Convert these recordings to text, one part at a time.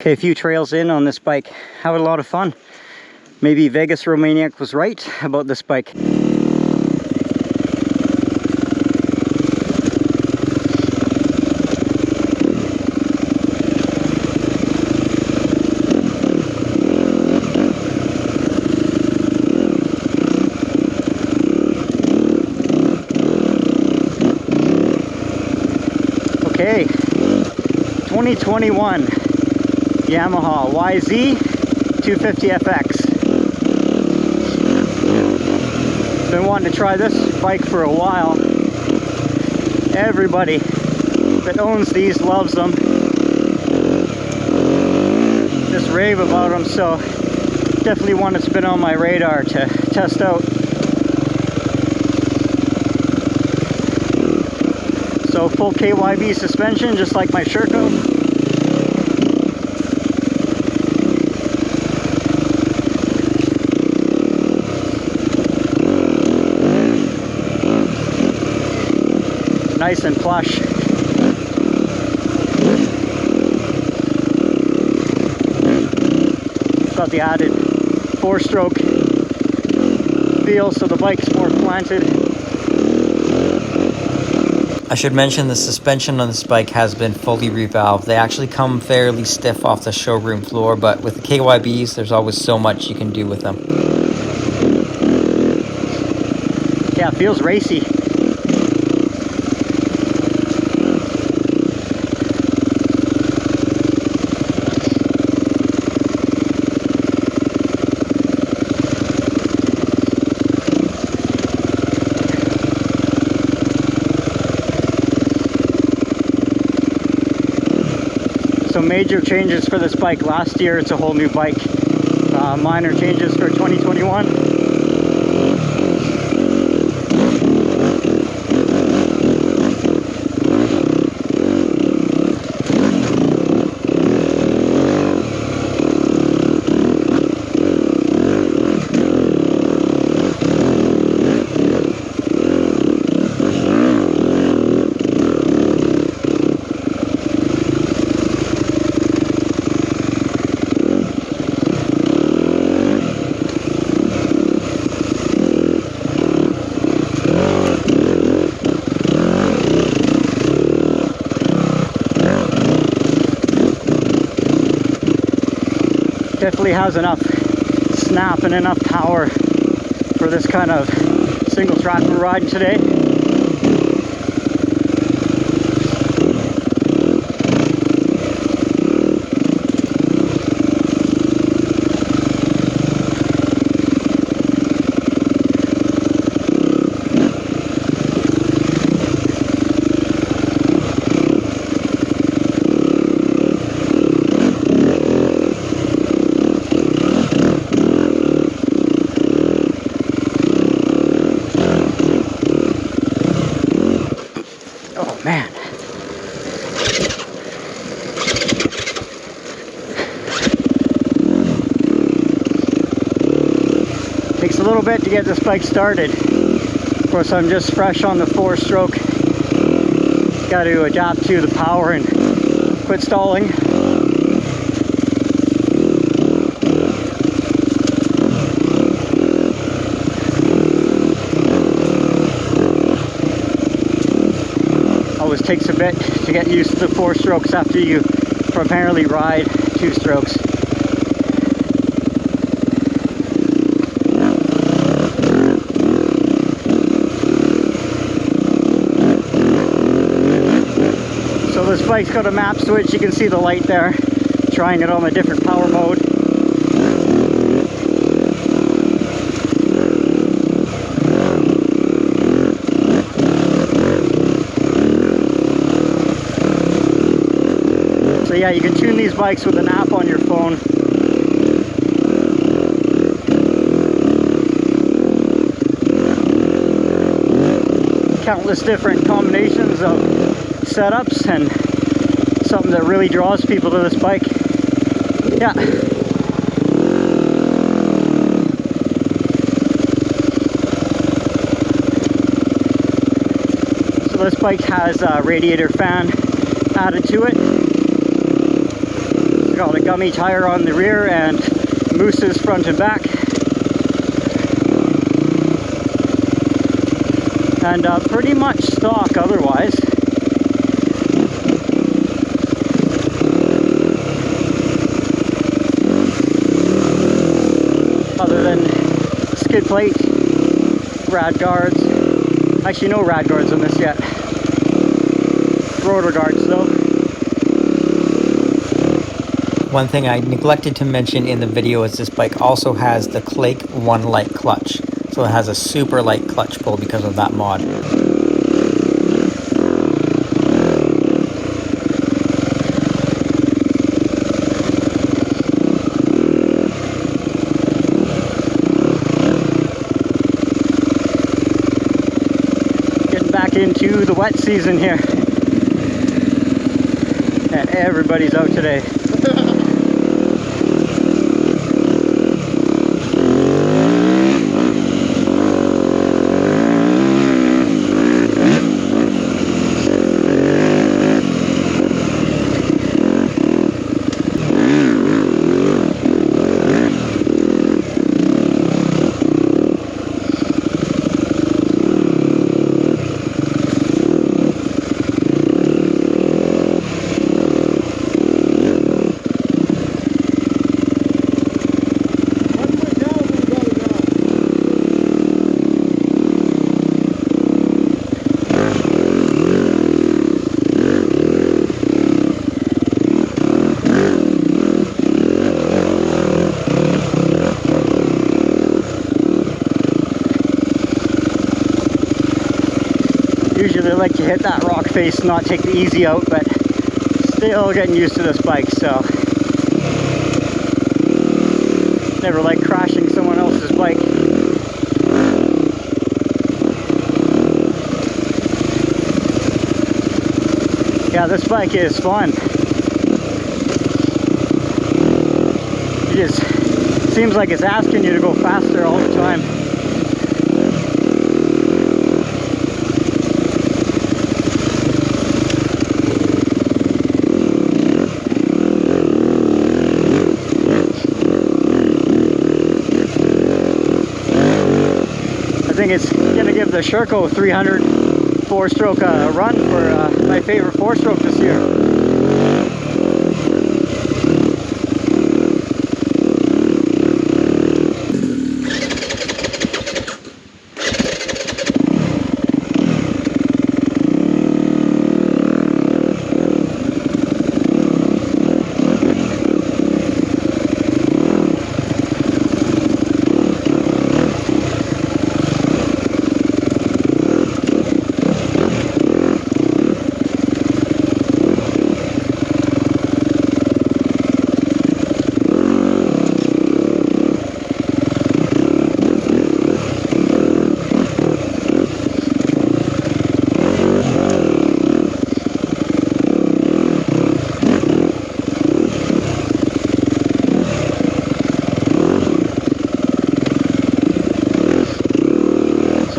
Okay, a few trails in on this bike. Having a lot of fun. Maybe Vegas Romaniac was right about this bike. Okay, 2021 Yamaha YZ250FX. Been wanting to try this bike for a while. Everybody that owns these loves them. Just rave about them, so definitely one that's been on my radar to test out. So full KYB suspension, just like my Sherco. Nice and plush. Got the added 4-stroke feel, so the bike's more planted. I should mention the suspension on this bike has been fully revalved. They actually come fairly stiff off the showroom floor, but with the KYBs, there's always so much you can do with them. Yeah, it feels racy. So major changes for this bike. Last year it's a whole new bike. Minor changes for 2021. Definitely has enough snap and enough power for this kind of single track we're riding today. Man. Takes a little bit to get this bike started. Of course, I'm just fresh on the 4-stroke. Got to adapt to the power and quit stalling. Always takes a bit to get used to the 4 strokes after you primarily ride 2 strokes. So this bike's got a map switch. You can see the light there. Trying it on a different power mode. So yeah, you can tune these bikes with an app on your phone. Countless different combinations of setups, and something that really draws people to this bike. Yeah. So this bike has a radiator fan added to it. Got a gummy tire on the rear and mooses front and back. And pretty much stock otherwise. Other than skid plate, rad guards. Actually, no rad guards on this yet. Rotor guards though. One thing I neglected to mention in the video is this bike also has the Clake One Light clutch. So it has a super light clutch pull because of that mod. Getting back into the wet season here. And everybody's out today. Usually I like to hit that rock face, not take the easy out, but still getting used to this bike, so never like crashing someone else's bike. Yeah, this bike is fun. It just seems like it's asking you to go faster all the time. I think it's gonna give the Sherco 300 4-stroke a run for my favorite 4-stroke this year.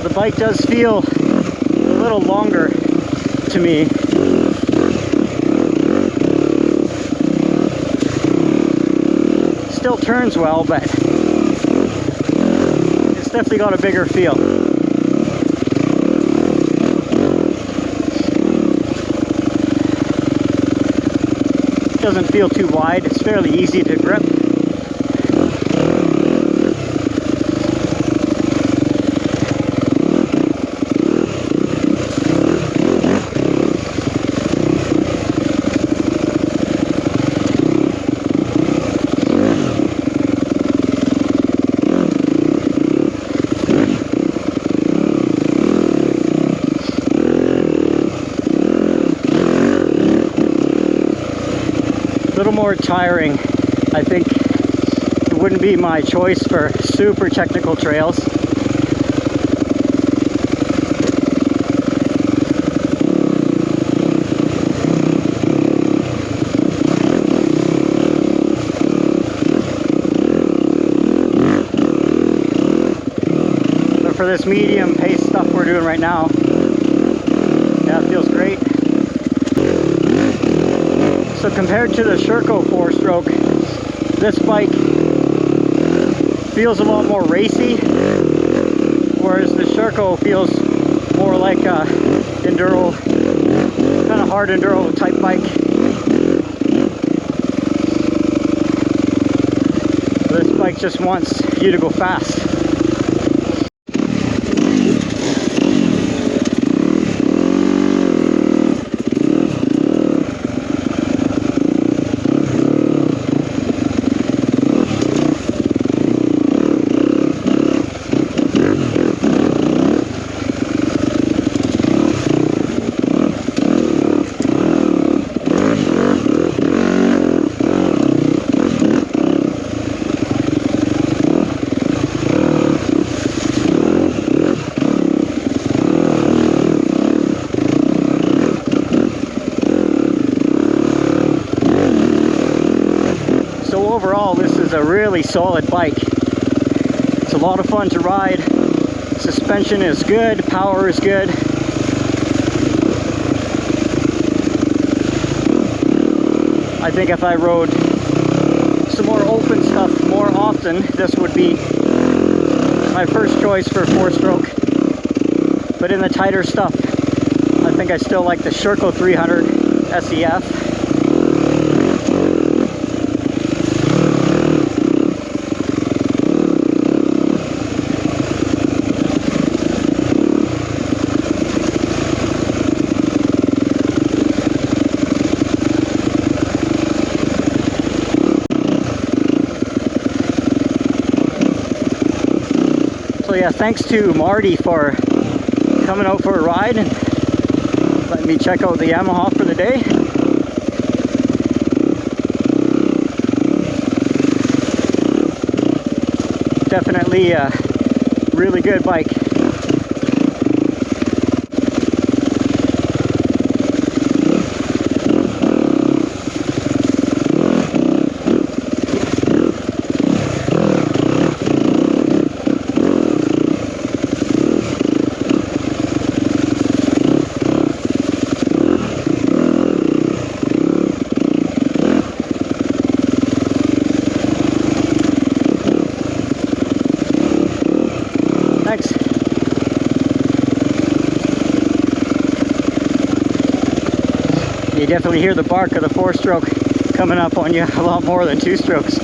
The bike does feel a little longer to me. Still turns well, but it's definitely got a bigger feel. Doesn't feel too wide, it's fairly easy to grip. A little more tiring. I think it wouldn't be my choice for super technical trails. But for this medium pace stuff we're doing right now, yeah, it feels great. So compared to the Sherco 4-stroke, this bike feels a lot more racy, whereas the Sherco feels more like a enduro, kind of hard enduro type bike. This bike just wants you to go fast. Overall, this is a really solid bike. It's a lot of fun to ride. Suspension is good, power is good. I think if I rode some more open stuff more often, this would be my first choice for 4-stroke. But in the tighter stuff, I think I still like the Sherco 300 SEF. So yeah, thanks to Marty for coming out for a ride and letting me check out the Yamaha for the day. Definitely a really good bike. Thanks. You definitely hear the bark of the 4-stroke coming up on you a lot more than 2 strokes.